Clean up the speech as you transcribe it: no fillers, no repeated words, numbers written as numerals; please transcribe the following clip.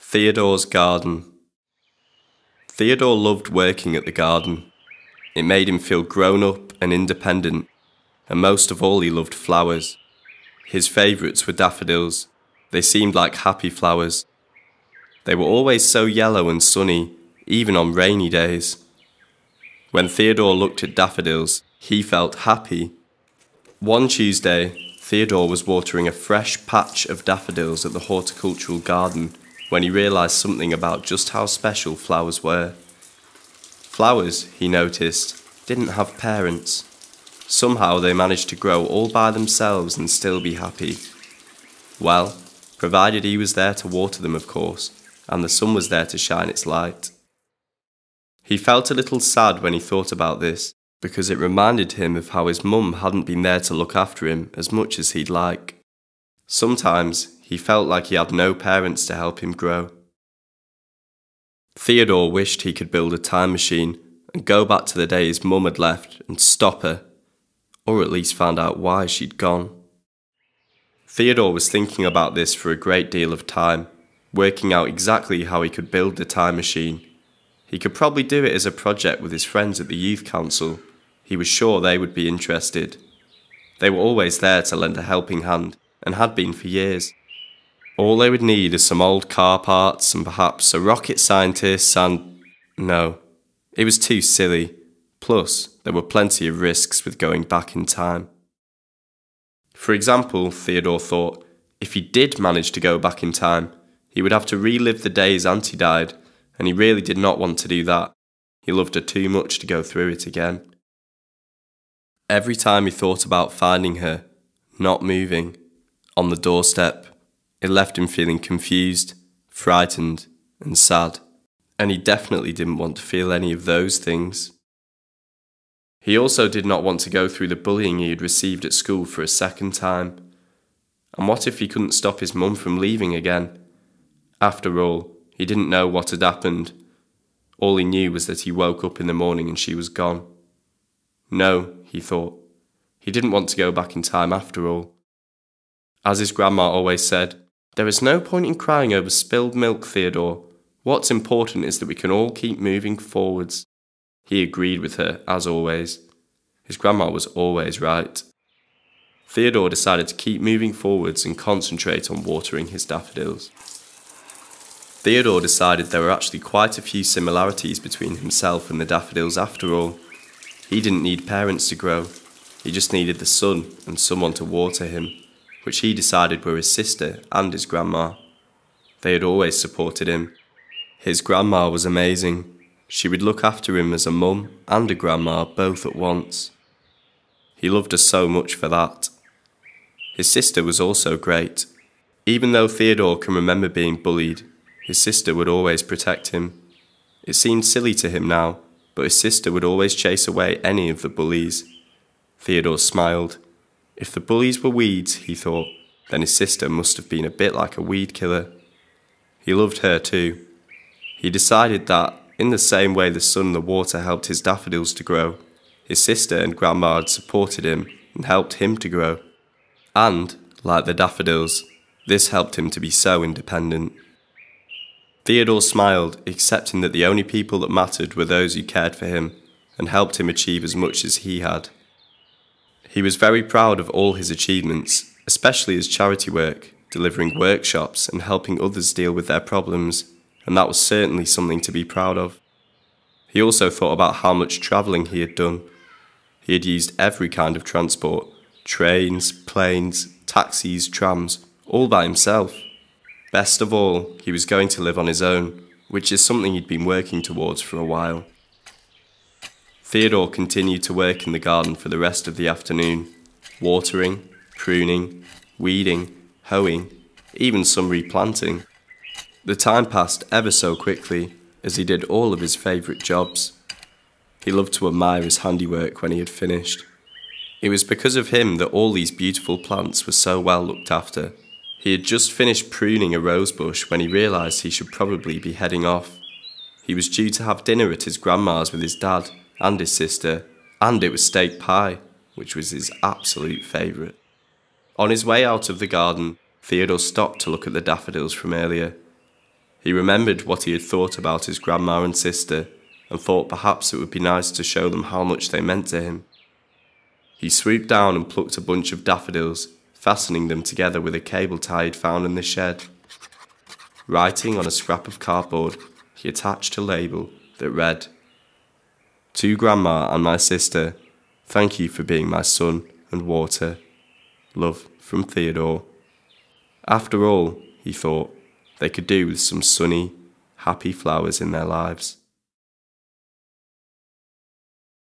Theodor's garden. Theodor loved working at the garden. It made him feel grown up and independent, and most of all he loved flowers. His favourites were daffodils. They seemed like happy flowers. They were always so yellow and sunny, even on rainy days. When Theodor looked at daffodils, he felt happy. One Tuesday, Theodor was watering a fresh patch of daffodils at the horticultural garden when he realised something about just how special flowers were. Flowers, he noticed, didn't have parents. Somehow they managed to grow all by themselves and still be happy. Well, provided he was there to water them, of course, and the sun was there to shine its light. He felt a little sad when he thought about this, because it reminded him of how his mum hadn't been there to look after him as much as he'd like. Sometimes he felt like he had no parents to help him grow. Theodor wished he could build a time machine and go back to the day his mum had left and stop her, or at least find out why she'd gone. Theodor was thinking about this for a great deal of time, working out exactly how he could build the time machine. He could probably do it as a project with his friends at the youth council. He was sure they would be interested. They were always there to lend a helping hand, and had been for years. All they would need is some old car parts and perhaps a rocket scientist and... No, it was too silly. Plus, there were plenty of risks with going back in time. For example, Theodor thought, if he did manage to go back in time, he would have to relive the day his auntie died, and he really did not want to do that. He loved her too much to go through it again. Every time he thought about finding her, not moving, on the doorstep, it left him feeling confused, frightened, and sad, and he definitely didn't want to feel any of those things. He also did not want to go through the bullying he had received at school for a second time. And what if he couldn't stop his mum from leaving again? After all, he didn't know what had happened. All he knew was that he woke up in the morning and she was gone. No, he thought. He didn't want to go back in time after all. As his grandma always said, "There is no point in crying over spilled milk, Theodor. What's important is that we can all keep moving forwards." He agreed with her, as always. His grandma was always right. Theodor decided to keep moving forwards and concentrate on watering his daffodils. Theodor decided there were actually quite a few similarities between himself and the daffodils after all. He didn't need parents to grow. He just needed the sun and someone to water him, which he decided were his sister and his grandma. They had always supported him. His grandma was amazing. She would look after him as a mum and a grandma both at once. He loved her so much for that. His sister was also great. Even though Theodor can remember being bullied, his sister would always protect him. It seemed silly to him now, but his sister would always chase away any of the bullies. Theodor smiled. If the bullies were weeds, he thought, then his sister must have been a bit like a weed killer. He loved her too. He decided that, in the same way the sun and the water helped his daffodils to grow, his sister and grandma had supported him and helped him to grow. And, like the daffodils, this helped him to be so independent. Theodor smiled, accepting that the only people that mattered were those who cared for him and helped him achieve as much as he had. He was very proud of all his achievements, especially his charity work, delivering workshops and helping others deal with their problems, and that was certainly something to be proud of. He also thought about how much travelling he had done. He had used every kind of transport, trains, planes, taxis, trams, all by himself. Best of all, he was going to live on his own, which is something he'd been working towards for a while. Theodor continued to work in the garden for the rest of the afternoon, watering, pruning, weeding, hoeing, even some replanting. The time passed ever so quickly as he did all of his favourite jobs. He loved to admire his handiwork when he had finished. It was because of him that all these beautiful plants were so well looked after. He had just finished pruning a rose bush when he realised he should probably be heading off. He was due to have dinner at his grandma's with his dad and his sister, and it was steak pie, which was his absolute favourite. On his way out of the garden, Theodor stopped to look at the daffodils from earlier. He remembered what he had thought about his grandma and sister, and thought perhaps it would be nice to show them how much they meant to him. He swooped down and plucked a bunch of daffodils, fastening them together with a cable tie he'd found in the shed. Writing on a scrap of cardboard, he attached a label that read, "To Grandma and my sister, thank you for being my sun and water. Love from Theodor." After all, he thought, they could do with some sunny, happy flowers in their lives.